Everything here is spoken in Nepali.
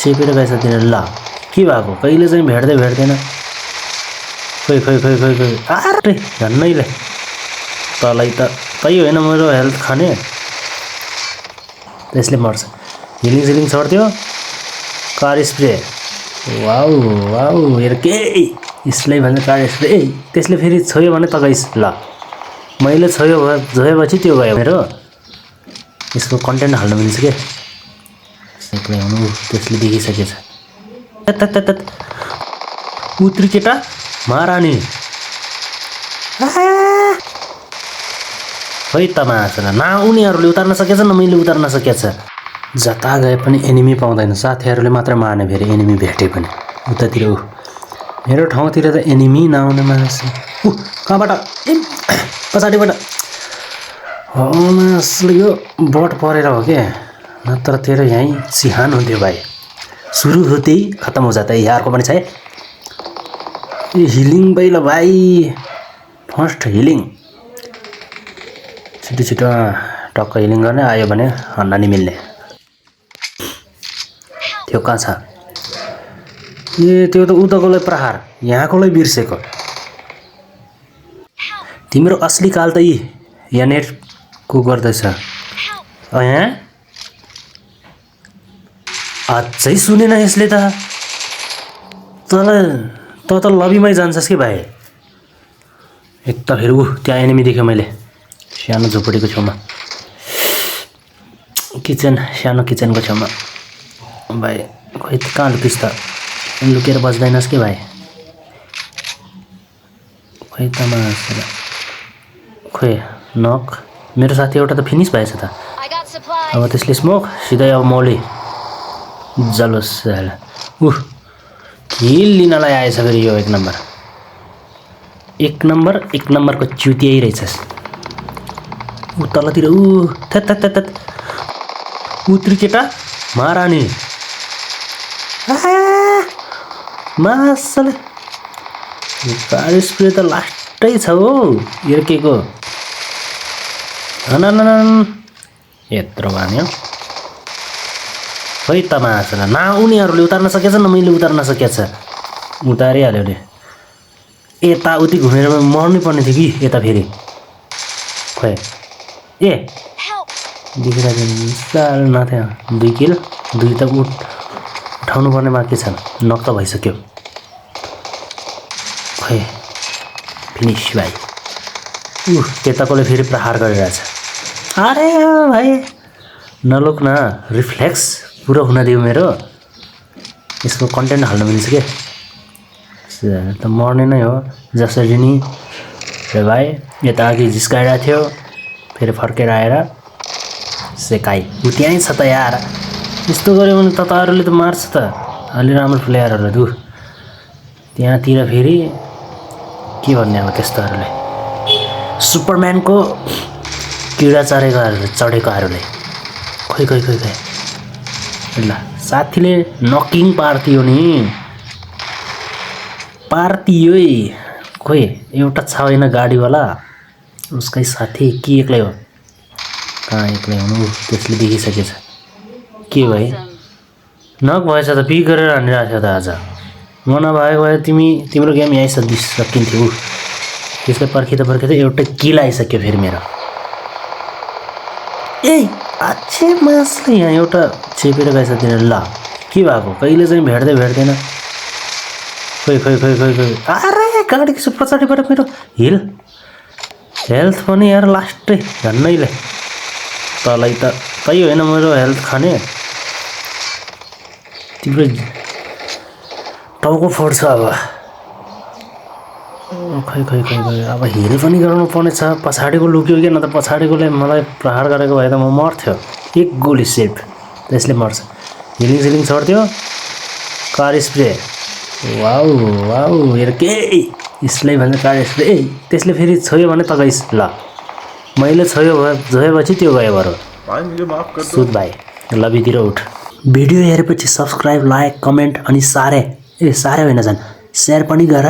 चेपेर गएछ तिनीहरू। ल के भएको कहिले चाहिँ भेट्दैन। खोइ अरे झन्नैले तँलाई त तै होइन मेरो हेल्थ खाने। त्यसले मर्छ। हिलिङ छोड्थ्यो। कार स्प्रे वाउ हेर के यसलाई भन्छ कार स्प्रे। त्यसले फेरि छोयो भने त गइस्। ल मैले छोएपछि त्यो गयो मेरो। यसको कन्टेन्ट हाल्न मिल्छ के एक्लै हुनु। त्यसले देखिसकेछ। उत्रि केटा महारानी। खै तमासा न उनीहरूले उतार्न सकेछ न मैले उतार्न सकेछ। जता गए पनि एनिमी पाउँदैन। साथीहरूले मात्र मार्ने फेरि एनिमी भेटे पनि। उतातिर मेरो ठाउँतिर त एनिमी नआउने मानिस कहाँबाट पछाडिबाट हो यो बट परेर हो क्या। नत्र तेरो यहीँ चिहान हुन्थ्यो भाइ। सुरु होते ही खत्म हो जाता है यारको पनि छ। ये हिलिङ बैल भाइ फर्स्ट हिलिङ छिटो टक्क हिलिङ गर्ने। आयो भने हन्ना नि मिल्ने। त्यो कहाँ छ? ए त्यो त उताकोलाई प्रहार यहाँकोलाई बिर्सेको। तिम्रो असली काल त यहाँनिर को गर्दैछ। यहाँ अझै सुनेन यसले त। त लबीमै जान्छस् कि भाइ। एक त फेरि त्यहाँ एनिमी देख्यो मैले सानो झोपडीको छेउमा। सानो किचनको छेउमा। भाइ खोइ कहाँ लुकिस् त? लुकेर बस्दैनस् कि भाइ? खोइ तमासा खोइ नक। मेरो साथी एउटा त फिनिस भएछ त। अब त्यसले स्मोक सिधै अब मौली जलोस् हिल लिनलाई आएछ फेरि यो एक नम्बरको च्युतियै रहेछस्। तलतिर उत्रि केटा महारानी। मासले कार स्प्रे त लास्टै छ हो यर्केको। यत्रो भन्यो खै तमासा न उनीहरूले उतार्न सकेछ न मैले उतार्न सकेछ। उतारिहाल्यो नि। यताउति घुमेर मर्नै पर्ने थियो कि यता फेरि। खोइ ए देखिरहेको साह्रो नथ्यो। 2 किल 2 त उठाउनु पर्ने बाँकी छ। नक त भइसक्यो। खै फिनिस भाइ। त्यताकोले फेरि प्रहार गरिरहेछ। अरे भाइ नलोक न रिफ्लेक्स पुरो हुन दियो मेरो। यसको कन्टेन्ट हाल्न मिल्छ के त मर्ने नै हो जसरी नि। रे भाइ यता अघि जिस्काइरहेको थियो फेरि फर्केर आएर सेकाइ। त्यहीँ छ त यार। यस्तो गऱ्यो भने तपाईँहरूले त मार्छ त अलि राम्रो प्लेयरहरूलाई। त्यहाँतिर फेरि के भन्ने अब त्यस्तोहरूलाई सुपरम्यानको किडा चढेकोहरूलाई। खोइ ल साथीले नकिङ पार्थियो नि। पार्थियो खोइ एउटा छैन गाडीवाला उसकै साथी कि एक्लै हो। कहाँ एक्लै हुनु। त्यसले देखिसकेछ। के भाइ नक भएछ त पिक गरेर हानिरहेको थियो त आज। म नभएको भए तिम्रो गेम यहीँ सकिन्थ्यो। त्यसले पर्खिँदा एउटा किल आइसक्यो फेरि मेरो। अच्छे मासले यहाँ एउटा चेपेर गएछ तिनीहरू। ल के भएको कहिले चाहिँ भेट्दैन। खोइ अरे गाडीको पछाडिबाट मेरो हेल्थ पनि यार लास्टै झन्नैले तँलाई त तै होइन मेरो हेल्थ खाने। तिम्रो टाउको फोड्छ अब। खै अब हिल पनि गराउनु पर्ने छ। पछाडिको लुक्यो कि न त पछाडिकोले मलाई प्रहार गरेको भए त म मर्थ्यो। एक गोली सेफ। त्यसले मर्छ। हिलिङ छोड्थ्यो। कार स्प्रे वाउ हेर के यसलाई भन्छ कार स्प्रे। त्यसले फेरि छोयो भने त गइस्। ल मैले छोएपछि त्यो गयो बरु। सुत भाइ लबीतिर उठ। भिडियो हेरेपछि सब्सक्राइब लाइक कमेन्ट अनि सारे होइन झन् सेयर पनि गर।